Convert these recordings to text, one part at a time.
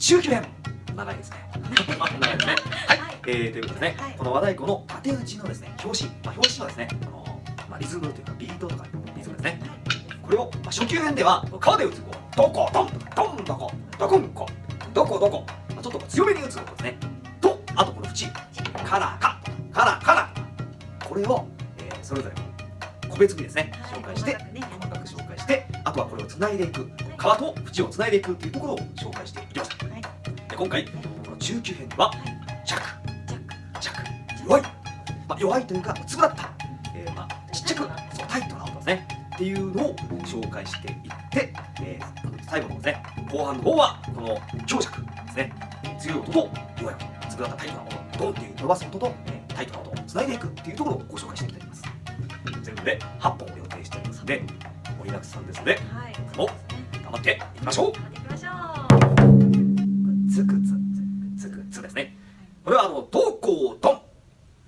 中級編長いですね。長いですね。はい、ということでね、この和太鼓の縦打ちのですね表紙、表紙はですねリズムというかビートとかリズムですね。これを、初級編では川で打つどこドンドンどこどこんこどこどこ、ちょっと強めに打つことですね。とあとこの縁カラカカラカラ、これを、それぞれ個別にですね紹介して細かく紹介して、あとはこれをつないでいく川と縁をつないでいくというところを紹介していきます。で今回この中級編では弱弱い、弱いというか粒だった、ちっちゃくタイトな音ですねっていうのを紹介していって、最後のですね後半の方はこの強弱ですね、強い音と弱い音、粒だったタイトな音、ドンっていう伸ばす音と、タイトな音をつないでいくっていうところをご紹介していきたいと思います。全部で8本予定しておりますので盛りだくさんですので、も頑張っていきましょう。つくつですね。これはどこドン、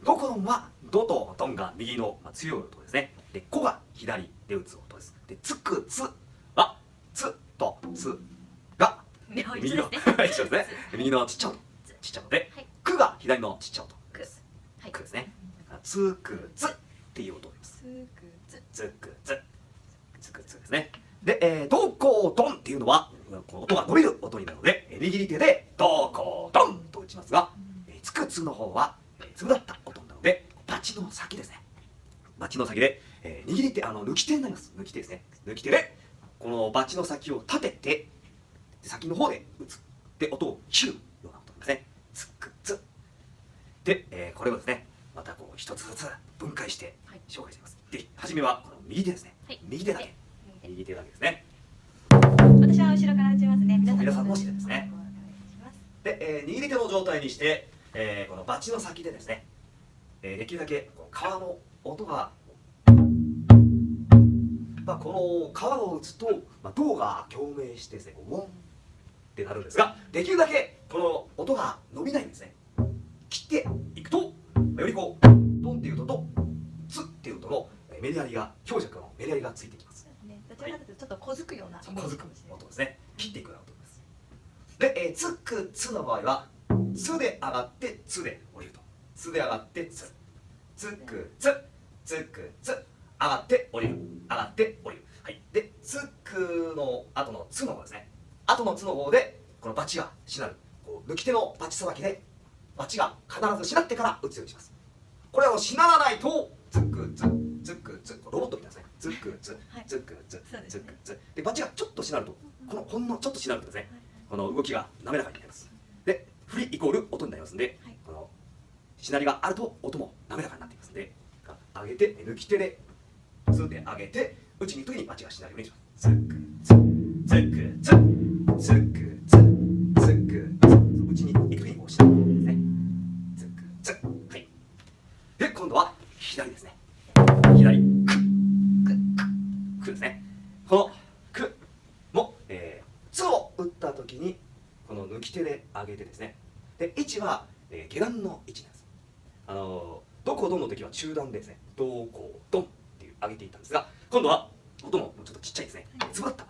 どこドンはドとドンが右の強い音ですね。でこが左で打つ音です。でつくつはつとつが右の一緒ですね。右のちっちゃい音、ちっちゃい音で、くが左のちっちゃい音です。くですね。つくつっていう音です。つくつですね。で、どこドンっていうのはこの音が伸びる音になるので、握り手でどこドンと打ちますが、つくつの方は粒だった音なのでバチの先ですね。バチの先で、握り手抜き手になります。抜き手ですね。抜き手でこのバチの先を立てて先の方で打つ。で音を切るような音ですね。つくつで、これをですねまたこう一つずつ分解して紹介しています。で初めはこの右手ですね。右手だけですね。私は後ろから打ちますね。皆さんの視点ですね。で、握り手の状態にして、このバチの先でですね、できるだけこの川の音が、この川を打つと、銅が共鳴してですね、ウォンってなるんですが、できるだけこの音が伸びないんですね。切っていくと、よりこうドンっていう音とツっていう音のメリハリが、強弱のメリハリがついてきます。どちらかというとちょっと小づくような小づく音ですね。切っていくような音です。で、つくつの場合はつで上がってつで降りると。つで上がってつくつつくつ上がって降りる、上がって降りる。はい。でつくの後のつの方ですね。後のつの方でこのバチがしなる。こう抜き手のバチさばきでバチが必ずしなってから打つようにします。これをしならないとつくつつくつ、ロボットみたいですね。つくつつくつつくつでバチがちょっとしなると、このほんのちょっとしなるとですね、この動きが滑らかになります。で振りイコール音になりますので、このしなりがあると音も滑らかになっていますので、上げて抜き手でつで上げて打ちに行く時にバチがしなるようにします。つくつつくつつくつつくつ、打ちに行く時にこうしなるんですね。つくつ。はい。で今度は左ですね。左くですね。このくも、つを打った時にこの抜き手で上げてですね。で位置は、下段の位置なんです。どこどんの時は中段でですね、どこどんっていう上げていったんですが、今度は音もちょっとちっちゃいですね。つぶだった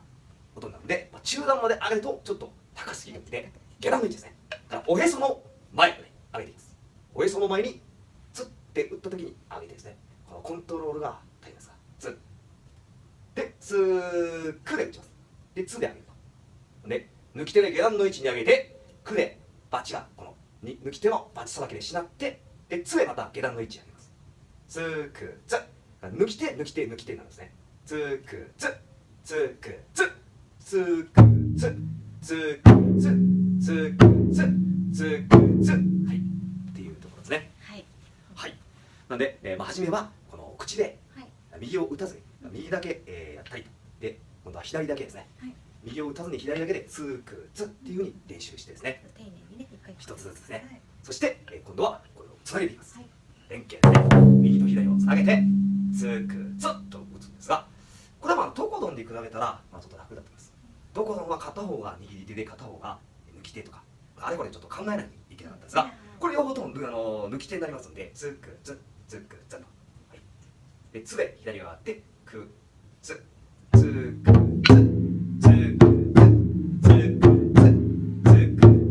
音なので、中段まで上げるとちょっと高すぎるので、下段の位置ですね。だからおへその前まで上げています。おへその前につって打った時に上げてですね。このコントロールが大変ですが、つでつくで打ちます。でつで上げると。で抜き手で下段の位置に上げて、くでバチがこの抜き手のバチさばきでしなって、でつでまた下段の位置に上げます。つくつ、抜き手抜き手抜き手なんですね。つくつつくつつくつつくつつくつつくつ、はいっていうところですね。はい。なんで、初めはこの口で右を打たずに右だけ、やったりで、今度は左だけですね。右を打たずに左だけでつくつっていうふうに練習してですね。丁寧にね、一つずつですね。そして、今度はこれをつなげていきます。連携ですね。右と左をつなげてつくつと打つんですが、これはどこどんで比べたらちょっと楽だったんです。どこどんは片方が握り手で片方が抜き手とか、あれこれちょっと考えないといけなかったんですが、これ両方とも抜き手になりますので、つくつつくつと、はい、でつで左が上がってくつつくつつくつつくつつく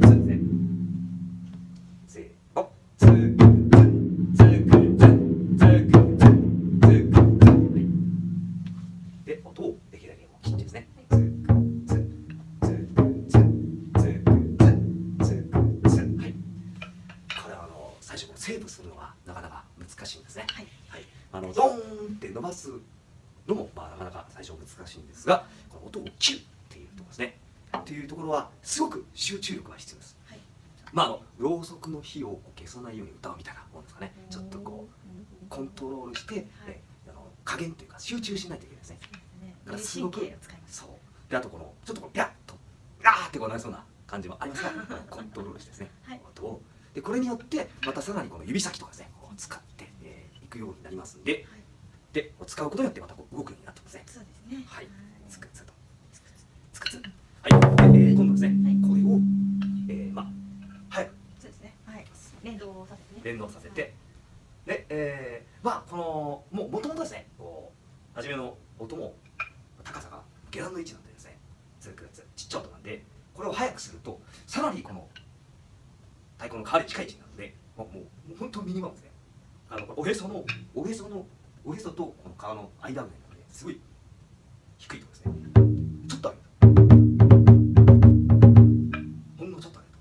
で伸ばすのも、なかなか最初難しいんですが、この音を切るっていうところですね。っていうところはすごく集中力が必要です。はい。ろうそくの火を消さないように歌うみたいなもんですかね。ちょっとこうコントロールして、はい加減というか集中しないといけないですね。だからす神ごく経を使います。そうで、あとこのちょっとこうやっとあーってこうなりそうな感じもありますがコントロールしてですね、はい音をでこれによってまたさらにこの指先とかですねこう使っていくようになりますんで、で使うことによってまたこう動くようになってますね。そうですね。はい、つくつとつくつはいで、今度ですね、はいこれを早くそうですね。はい。連動させてね。連動させて、で、このもともとですね、こう初めの音も高さが下段の位置なんでですね、つくつちっちゃい音なんで、これを速くするとさらにこの太鼓の代わりに近い位置になるので、もう本当ミニマムですね。おへそとこの皮の間ぐらいなのですごい低いところですね。ちょっと上げる。ほんのちょっと上げる。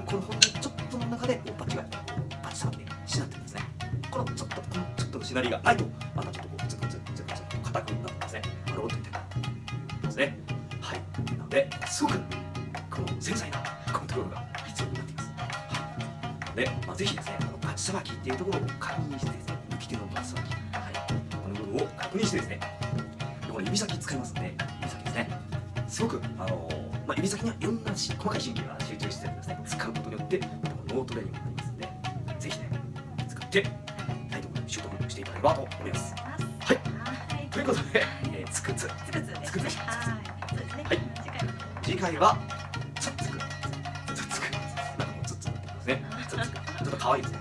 このほんのちょっとの中でバチさばきでしなってるんですね。このちょっとのしなりがないとまたちょっとこうズクズク硬くなってますね。ロボットみたいなですね。はい。なのですごくこの繊細なコントロールが必要になっています。はい。で、ぜひですね、バチさばきっていうところを確認してですね、抜き手のバチさばき、はい、この部分を確認してですね、でこの指先使いますんで、指先ですね。すごく指先にはいろんな細かい神経が集中してるんですね。使うことによって脳トレーニングになりますので、ぜひね使ってタイトル習得していただければと思います。はい。ということで、つくつつくつですね。つくつはい。そうですね。はい。次回はつっつくなんかもうつっつくってことですね。つっつくちょっと可愛いですね。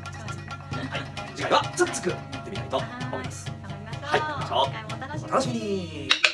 はい。次回はつっつくやってみたいと思います。頑張りましょう。はい。次回もお楽しみに。お楽しみに。